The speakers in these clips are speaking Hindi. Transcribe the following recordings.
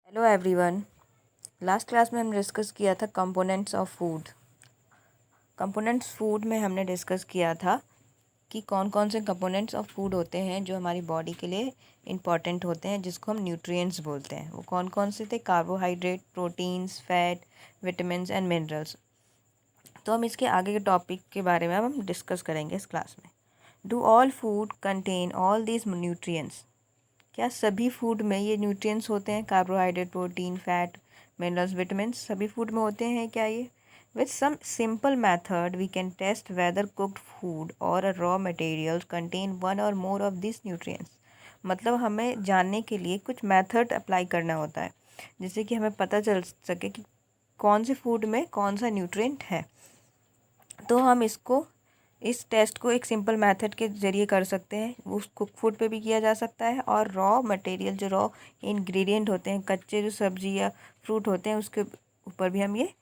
Hello everyone. लास्ट क्लास में हमने डिस्कस किया था components of food. Components food में हमने डिस्कस किया था कि कौन कौन से कंपोनेंट्स ऑफ फूड होते हैं जो हमारी बॉडी के लिए इम्पॉर्टेंट होते हैं, जिसको हम न्यूट्रिएंट्स बोलते हैं। वो कौन कौन से थे? Carbohydrate, proteins, fat, vitamins and minerals. तो हम इसके आगे के टॉपिक के बारे में अब हम डिस्कस करेंगे इस क्लास में। Do all food contain all these nutrients? क्या सभी फूड में ये न्यूट्रिएंट्स होते हैं? Carbohydrate, protein, fat, minerals, vitamins सभी फूड में होते हैं क्या ये? With some simple method we can test whether cooked food or raw materials contain one or more of this nutrients. मतलब हमें जानने के लिए कुछ मेथड अप्लाई करना होता है जिससे कि हमें पता चल सके कि कौन से फूड में कौन सा न्यूट्रिएंट है। तो हम इस टेस्ट को एक सिंपल मेथड के ज़रिए कर सकते हैं। वो कुक फूड पे भी किया जा सकता है और रॉ मटेरियल जो रॉ इंग्रेडिएंट होते हैं, कच्चे जो सब्जी या फ्रूट होते हैं, उसके ऊपर भी हम ये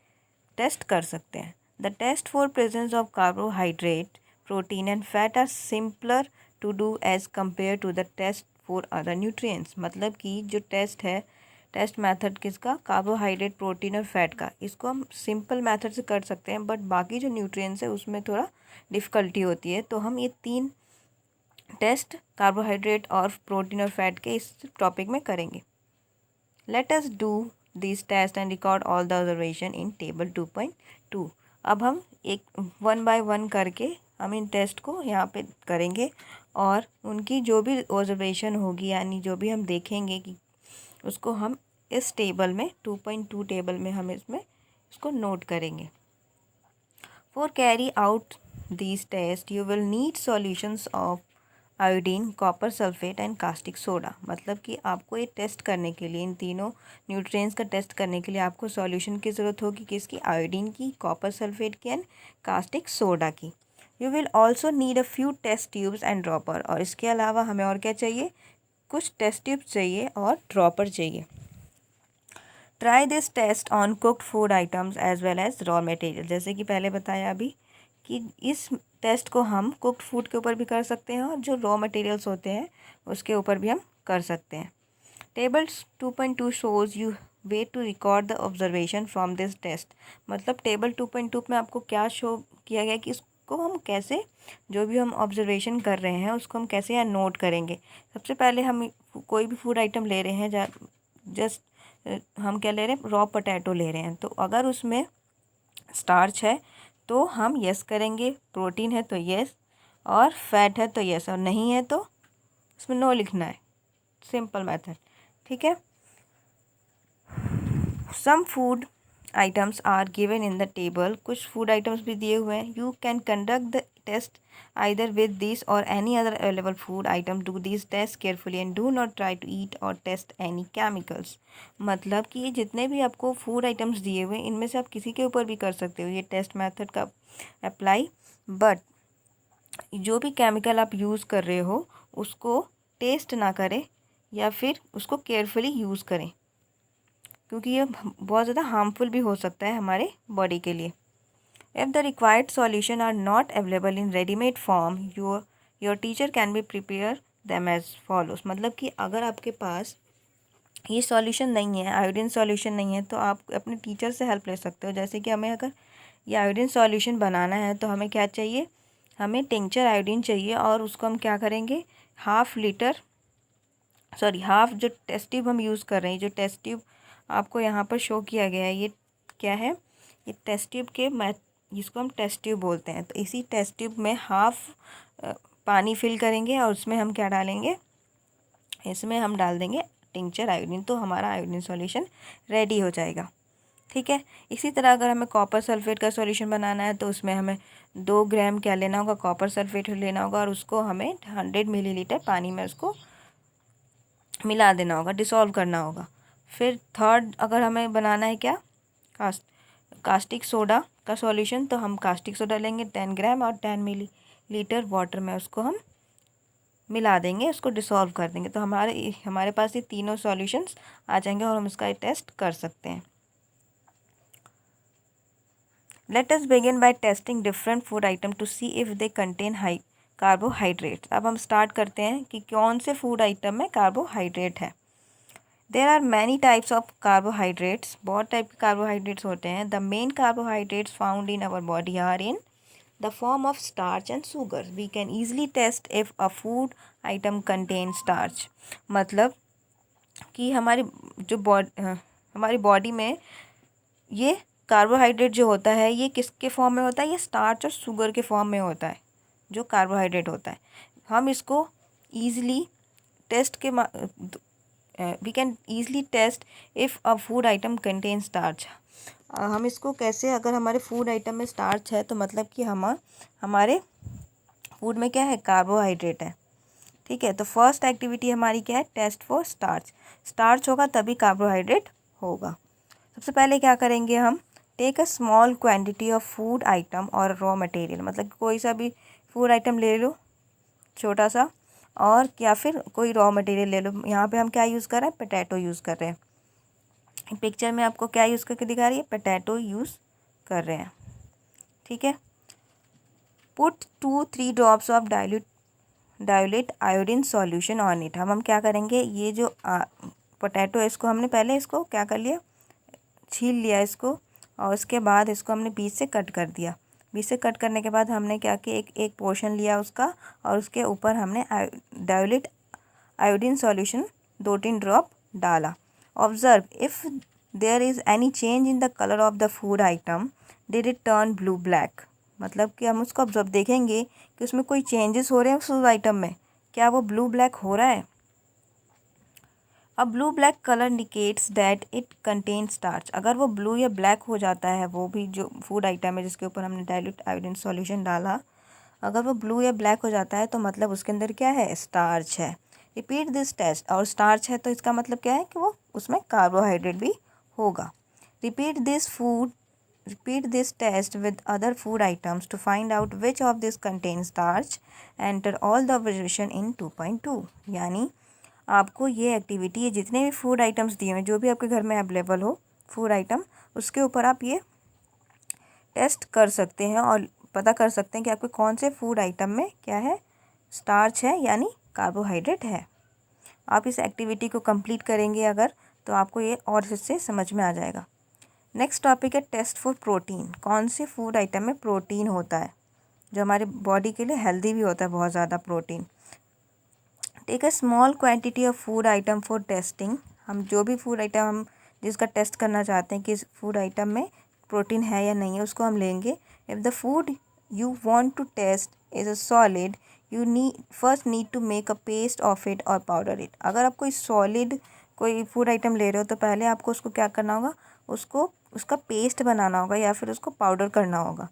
टेस्ट कर सकते हैं। The test for presence of carbohydrate, protein and fat are simpler to do as compare to the test for other nutrients. मतलब कि जो टेस्ट है, टेस्ट मेथड किसका? कार्बोहाइड्रेट, प्रोटीन और फैट का। इसको हम सिंपल मेथड से कर सकते हैं, बट बाकी जो न्यूट्रिएंट्स है उसमें थोड़ा डिफ़िकल्टी होती है। तो हम ये 3 टेस्ट कार्बोहाइड्रेट और प्रोटीन और फैट के इस टॉपिक में करेंगे। Let us do this test and record all the observation in table 2.2। अब हम एक 1 बाय 1 करके हम इन टेस्ट को यहाँ पे करेंगे और उनकी जो भी ऑब्जर्वेशन होगी, यानी जो भी हम देखेंगे कि उसको हम इस टेबल में 2.2 टेबल में हम इसको नोट करेंगे। For carry out these tests you will need solutions of iodine, copper sulphate and caustic soda. मतलब कि आपको ये टेस्ट करने के लिए, इन तीनों न्यूट्रिएंट्स का टेस्ट करने के लिए आपको सॉल्यूशन की ज़रूरत होगी। किसकी? आयोडीन की, कॉपर सल्फेट की एंड कास्टिक सोडा की। You will also need a few test tubes and dropper. और इसके अलावा हमें और क्या चाहिए? कुछ टेस्ट ट्यूब्स चाहिए और ड्रॉपर चाहिए। Try this test on cooked food items as well as raw material. जैसे कि पहले बताया अभी कि इस टेस्ट को हम कुक्ड फूड के ऊपर भी कर सकते हैं और जो रॉ मटेरियल्स होते हैं उसके ऊपर भी हम कर सकते हैं। Table 2.2 shows you way to record the observation from this test. मतलब टेबल 2.2 में आपको क्या शो किया गया कि इसको हम कैसे, जो भी हम ऑब्जर्वेशन कर रहे हैं उसको हम कैसे यहाँ नोट करेंगे। सबसे पहले हम कोई भी फूड आइटम ले रहे हैं, जस्ट हम क्या ले रहे हैं? रॉ पोटैटो ले रहे हैं। तो अगर उसमें स्टार्च है तो हम यस करेंगे, प्रोटीन है तो यस, और फैट है तो यस, और नहीं है तो उसमें नो लिखना है। सिंपल मेथड, ठीक है। Some food items are given in the table. कुछ फूड आइटम्स भी दिए हुए हैं। You can conduct the test either with this or any other available food item. Do these tests carefully and do not try to eat or test any chemicals. मतलब कि ये जितने भी आपको फूड आइटम्स दिए हुए हैं इनमें से आप किसी के ऊपर भी कर सकते हो ये टेस्ट मेथड का अप्लाई, बट जो भी केमिकल आप यूज़ कर रहे हो उसको टेस्ट ना करें या फिर उसको केयरफुली यूज़ करें, क्योंकि ये बहुत ज़्यादा हार्मफुल भी हो सकता है हमारे बॉडी के लिए। If the required solution are not available in ready-made form, your teacher can be prepare them as follows. मतलब कि अगर आपके पास ये सॉल्यूशन नहीं है, आयोडीन सॉल्यूशन नहीं है, तो आप अपने टीचर से हेल्प ले सकते हो। जैसे कि हमें अगर ये आयोडीन सॉल्यूशन बनाना है तो हमें क्या चाहिए? हमें टिंचर आयोडीन चाहिए और उसको हम क्या करेंगे? हाफ जो टेस्ट ट्यूब हम यूज़ कर रहे हैं, जो टेस्ट ट्यूब आपको यहाँ पर शो किया गया है, ये क्या है? ये टेस्ट ट्यूब के जिसको हम टेस्ट ट्यूब बोलते हैं। तो इसी टेस्ट ट्यूब में हाफ पानी फिल करेंगे और उसमें हम क्या डालेंगे? इसमें हम डाल देंगे टिंचर आयोडीन। तो हमारा आयोडीन सॉल्यूशन रेडी हो जाएगा, ठीक है। इसी तरह अगर हमें कॉपर सल्फेट का सॉल्यूशन बनाना है तो उसमें हमें 2 ग्राम क्या लेना होगा? कॉपर सल्फेट लेना होगा और उसको हमें 100 मिलीलीटर पानी में उसको मिला देना होगा, डिसॉल्व करना होगा। फिर थर्ड अगर हमें बनाना है क्या? कास्टिक सोडा का सॉल्यूशन, तो हम कास्टिक सोडा लेंगे 10 ग्राम और 10 मिलीलीटर वाटर में उसको हम मिला देंगे, उसको डिसॉल्व कर देंगे। तो हमारे पास ये तीनों सॉल्यूशंस आ जाएंगे और हम इसका टेस्ट कर सकते हैं। Let us begin by testing different food item to see if they contain high carbohydrate. अब हम स्टार्ट करते हैं कि कौन से फूड आइटम में कार्बोहाइड्रेट है। There are many types of carbohydrates, बहुत टाइप के कार्बोहाइड्रेट्स होते हैं। The main carbohydrates found in our body are in the form of starch and sugar. We can easily test if a food item contains starch. मतलब कि हमारी बॉडी में ये कार्बोहाइड्रेट जो होता है ये किसके फॉर्म में होता है, ये स्टार्च और शुगर के फॉर्म में होता है। जो कार्बोहाइड्रेट होता है हम इसको ईज़िली टेस्ट के we can easily test if a food item contain starch. हम इसको कैसे, अगर हमारे फूड आइटम में स्टार्च है तो मतलब कि हमारे फूड में क्या है, कार्बोहाइड्रेट है। ठीक है, तो फर्स्ट एक्टिविटी हमारी क्या है, टेस्ट फॉर स्टार्च। स्टार्च होगा तभी कार्बोहाइड्रेट होगा। सबसे पहले क्या करेंगे हम, take a small quantity of food item और रॉ मटेरियल, मतलब कोई सा भी फूड आइटम ले लो छोटा सा, और या फिर कोई रॉ मटेरियल ले लो। यहाँ पे हम क्या यूज़ कर रहे हैं, पोटैटो यूज़ कर रहे हैं। पिक्चर में आपको क्या यूज़ करके दिखा रही है, पोटैटो यूज़ कर रहे हैं। ठीक है, put 2-3 drops of dilute iodine solution on it. हम क्या करेंगे, ये जो पोटैटो है इसको हमने पहले इसको क्या कर लिया, छील लिया इसको, और उसके बाद इसको हमने बीच से कट कर दिया। बीच से कट करने के बाद हमने क्या किया, एक पोर्शन लिया उसका, और उसके ऊपर हमने डाइल्यूट आयोडीन सॉल्यूशन 2-3 ड्रॉप डाला। Observe if there is any change in the colour of the food item, did it turn blue black. मतलब कि हम उसको ऑब्जर्व देखेंगे कि उसमें कोई चेंजेस हो रहे हैं उस फूड आइटम में, क्या वो ब्लू ब्लैक हो रहा है। अब blue black colour indicates that it contain starch. अगर वो ब्लू या ब्लैक हो जाता है, वो भी जो फूड आइटम है जिसके ऊपर हमने डाइल्यूट आयोडीन सॉल्यूशन डाला, अगर वो ब्लू या ब्लैक हो जाता है तो मतलब उसके अंदर क्या है, स्टार्च है। रिपीट दिस टेस्ट, और स्टार्च है तो इसका मतलब क्या है कि वो उसमें कार्बोहाइड्रेट भी होगा। Repeat this test with other food items to find out which of this contain starch. Enter all the observation in 2.2। यानी आपको ये एक्टिविटी, ये जितने भी फूड आइटम्स दिए हैं, जो भी आपके घर में अवेलेबल हो फूड आइटम, उसके ऊपर आप ये टेस्ट कर सकते हैं और पता कर सकते हैं कि आपके कौन से फूड आइटम में क्या है, स्टार्च है यानी कार्बोहाइड्रेट है। आप इस एक्टिविटी को कंप्लीट करेंगे अगर, तो आपको ये और इससे समझ में आ जाएगा। नेक्स्ट टॉपिक है टेस्ट फॉर प्रोटीन। कौन से फूड आइटम में प्रोटीन होता है जो हमारे बॉडी के लिए हेल्दी भी होता है, बहुत ज़्यादा protein. Take a small quantity of food item for testing. हम जो भी फूड आइटम हम जिसका टेस्ट करना चाहते हैं कि इस फूड आइटम में प्रोटीन है या नहीं है, उसको हम लेंगे। If the food you want to test is a solid, you first need to make a paste of it or powder it. अगर आप कोई फूड आइटम ले रहे हो तो पहले आपको उसको क्या करना होगा, उसका पेस्ट बनाना होगा या फिर उसको पाउडर करना होगा।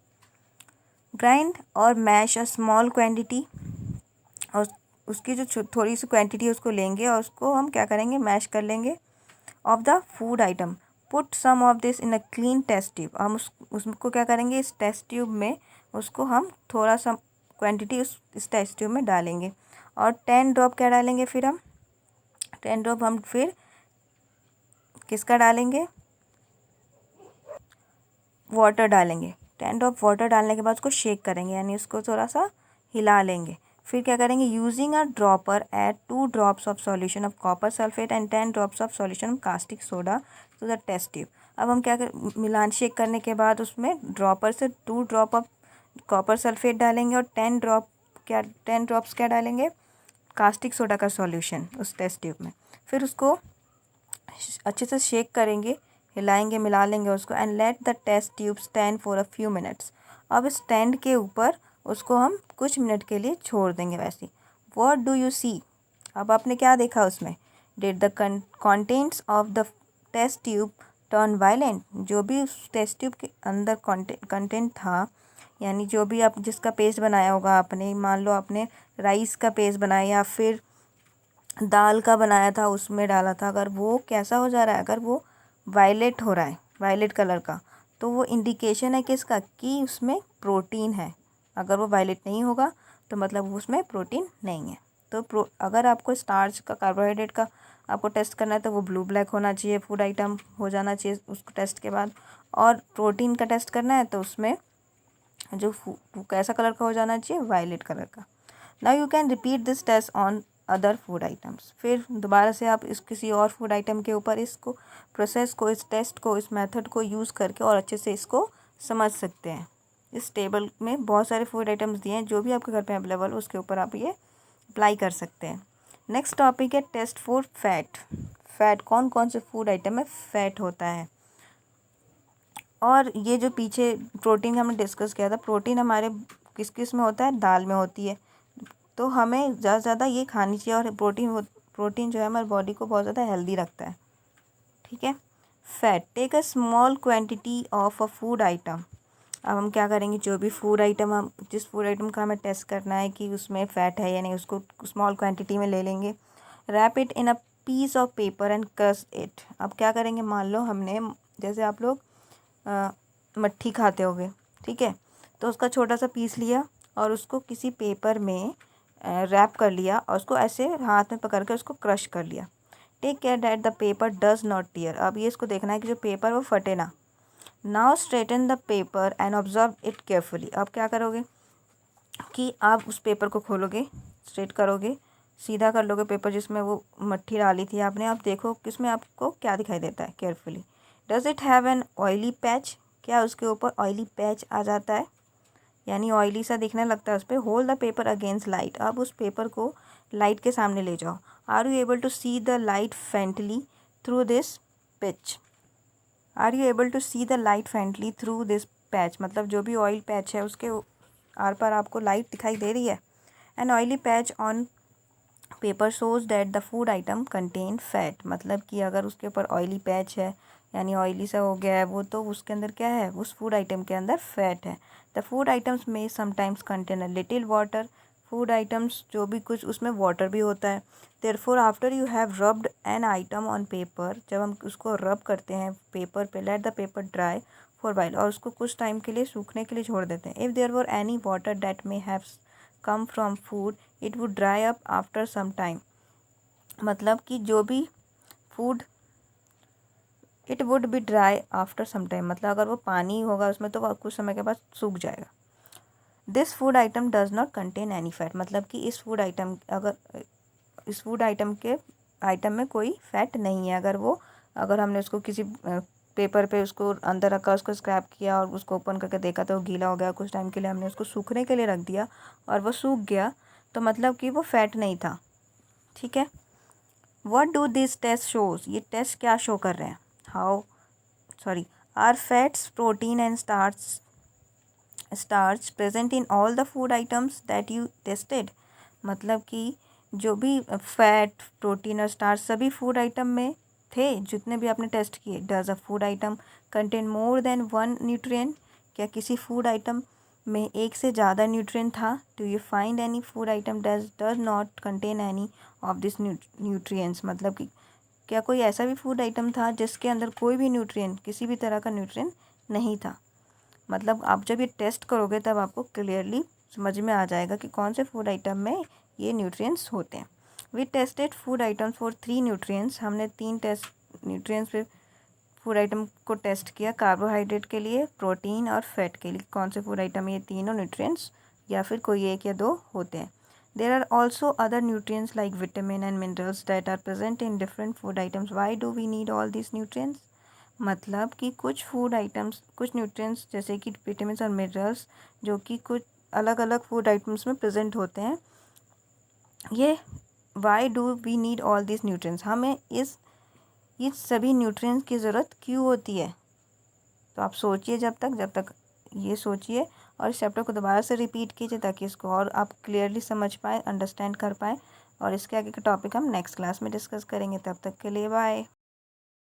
ग्राइंड और मैश अ स्मॉल क्वांटिटी, और उसकी जो थोड़ी सी क्वांटिटी है उसको लेंगे और उसको हम क्या करेंगे, मैश कर लेंगे। Of the food item, put some of this in a clean test tube. हम उसको क्या करेंगे, इस टेस्ट ट्यूब में उसको हम थोड़ा सा क्वांटिटी इस टेस्ट ट्यूब में डालेंगे, और 10 ड्रॉप क्या डालेंगे, फिर हम 10 ड्रॉप हम फिर किसका डालेंगे, वाटर डालेंगे। 10 ड्रॉप वाटर डालने के बाद उसको शेक करेंगे, यानी उसको थोड़ा सा हिला लेंगे। फिर क्या करेंगे, using a dropper add 2 drops of solution of copper sulphate and 10 drops of solution of caustic soda to the test tube. अब हम क्या मिलान शेक करने के बाद उसमें ड्रॉपर से 2 ड्रॉप ऑफ कॉपर सल्फेट डालेंगे और 10 ड्रॉप्स क्या डालेंगे, कास्टिक सोडा का सॉल्यूशन उस टेस्ट ट्यूब में। फिर उसको अच्छे से शेक करेंगे, हिलाएंगे, मिला लेंगे उसको। And let the test tube stand for a few minutes. अब स्टैंड के ऊपर उसको हम कुछ मिनट के लिए छोड़ देंगे वैसे। व्हाट डू यू सी, अब आपने क्या देखा उसमें, did the contents of the test tube turn violent. जो भी उस टेस्ट ट्यूब के अंदर कंटेंट था, यानी जो भी आप जिसका पेस्ट बनाया होगा आपने, मान लो आपने राइस का पेस्ट बनाया या फिर दाल का बनाया था, उसमें डाला था, अगर वो कैसा हो जा रहा है, अगर वो वायलेट हो रहा है, वायलेट कलर का, तो वो इंडिकेशन है किसका, कि उसमें प्रोटीन है। अगर वो वायलेट नहीं होगा तो मतलब उसमें प्रोटीन नहीं है। तो अगर आपको स्टार्च का, कार्बोहाइड्रेट का आपको टेस्ट करना है तो वो ब्लू ब्लैक होना चाहिए, फूड आइटम हो जाना चाहिए उसको टेस्ट के बाद। और प्रोटीन का टेस्ट करना है तो उसमें जो कैसा कलर का हो जाना चाहिए, वायलेट कलर का। Now you can repeat this test on other food items. फिर दोबारा से आप इस किसी और फूड आइटम के ऊपर इसको प्रोसेस को, इस टेस्ट को, इस मेथड को यूज़ करके और अच्छे से इसको समझ सकते हैं। इस टेबल में बहुत सारे फूड आइटम्स दिए हैं, जो भी आपके घर पे अवेलेबल हो उसके ऊपर आप ये अप्लाई कर सकते हैं। नेक्स्ट टॉपिक है टेस्ट फॉर फैट। फैट, कौन कौन से फूड आइटम में फ़ैट होता है। और ये जो पीछे प्रोटीन हमने डिस्कस किया था, प्रोटीन हमारे किस किस में होता है, दाल में होती है, तो हमें ज़्यादा से ज़्यादा ये खानी चाहिए। और प्रोटीन जो है हमारी बॉडी को बहुत ज़्यादा हेल्दी रखता है। ठीक है। Fat, take a small quantity of a food item. अब हम क्या करेंगे, जो भी फूड आइटम हम जिस फूड आइटम का हमें टेस्ट करना है कि उसमें फ़ैट है या नहीं, उसको स्मॉल क्वांटिटी में ले लेंगे। Wrap it in a piece of paper and crush it. अब क्या करेंगे, मान लो हमने, जैसे आप लोग मट्ठी खाते होगे, ठीक है, तो उसका छोटा सा पीस लिया और उसको किसी पेपर में रैप कर लिया और उसको ऐसे हाथ में पकड़ के उसको क्रश कर लिया। Take care that the paper does not tear. अब ये इसको देखना है कि जो पेपर वो फटे ना। Now straighten the paper and observe it carefully. अब क्या करोगे कि आप उस पेपर को खोलोगे, स्ट्रेट करोगे, सीधा कर लोगे पेपर जिसमें वो मट्ठी डाली थी आपने। आप देखो किसमें आपको क्या दिखाई देता है carefully. Does it have an oily patch. क्या उसके ऊपर ऑयली पैच आ जाता है, यानी ऑयली सा दिखने लगता है उस पर। Hold the paper against light. अब उस पेपर को लाइट के सामने ले जाओ। Are you able to see the light faintly through this patch. Are you able to see the light faintly through this patch, मतलब जो भी ऑयल पैच है उसके आर पार आपको लाइट दिखाई दे रही है। An oily patch on paper shows that the food item contain fat, मतलब कि अगर उसके ऊपर ऑयली पैच है यानी ऑयली सा हो गया है वो, तो उसके अंदर क्या है, उस फूड आइटम के अंदर फैट है। द फूड आइटम्स में sometimes contain a little water. Food items जो भी कुछ उसमें वाटर भी होता है। Therefore after you have rubbed an item on paper, जब हम उसको रब करते हैं पेपर पे, let the paper dry for while, और उसको कुछ टाइम के लिए सूखने के लिए छोड़ देते हैं। If there were any water that may have come from food it would dry up after some time, मतलब कि जो भी food, it would be dry after some time, मतलब अगर वो पानी होगा उसमें तो कुछ समय के बाद सूख जाएगा। This food item does not contain any fat, मतलब कि इस फूड आइटम के आइटम में कोई फैट नहीं है। अगर हमने उसको किसी पेपर पे उसको अंदर रखा, उसको स्क्रैप किया और उसको ओपन करके देखा तो वो गीला हो गया, कुछ टाइम के लिए हमने उसको सूखने के लिए रख दिया और वो सूख गया, तो मतलब कि वो फैट नहीं था। ठीक है। What do this test shows, ये टेस्ट क्या शो कर रहे हैं, are fats, protein and starch present in all the food items that you tested, मतलब कि जो भी फैट, प्रोटीन और स्टार्च सभी फूड आइटम में थे जितने भी आपने टेस्ट किए। Does a food item contain more than one nutrient, क्या किसी फूड आइटम में एक से ज़्यादा न्यूट्रिएंट था। Do you find any food item does not contain any of this nutrients, मतलब कि क्या कोई ऐसा भी फूड आइटम था जिसके अंदर कोई भी न्यूट्रिएंट, किसी भी तरह का न्यूट्रिएंट नहीं था। मतलब आप जब ये टेस्ट करोगे तब आपको क्लियरली समझ में आ जाएगा कि कौन से फूड आइटम में ये न्यूट्रिएंट्स होते हैं। We tested food items for 3 nutrients, हमने 3 टेस्ट न्यूट्रिएंट्स पे फूड आइटम को टेस्ट किया, कार्बोहाइड्रेट के लिए, प्रोटीन और फैट के लिए। कौन से फूड आइटम ये तीनों न्यूट्रिएंट्स या फिर कोई एक या दो होते हैं। There are also other nutrients like vitamin and minerals that are present in different food items. Why do we need all this nutrients, मतलब कि कुछ फूड आइटम्स, कुछ न्यूट्रिएंट्स जैसे कि विटामिन और मिनरल्स जो कि कुछ अलग अलग फूड आइटम्स में प्रेजेंट होते हैं, ये why do we need all this nutrients, हमें ये सभी न्यूट्रिएंट्स की ज़रूरत क्यों होती है। तो आप सोचिए, जब तक ये सोचिए और इस चैप्टर को दोबारा से रिपीट कीजिए ताकि इसको और आप क्लियरली समझ पाएँ, अंडरस्टैंड कर पाएँ। और इसके आगे का टॉपिक हम नेक्स्ट क्लास में डिस्कस करेंगे। तब तक के लिए बाय।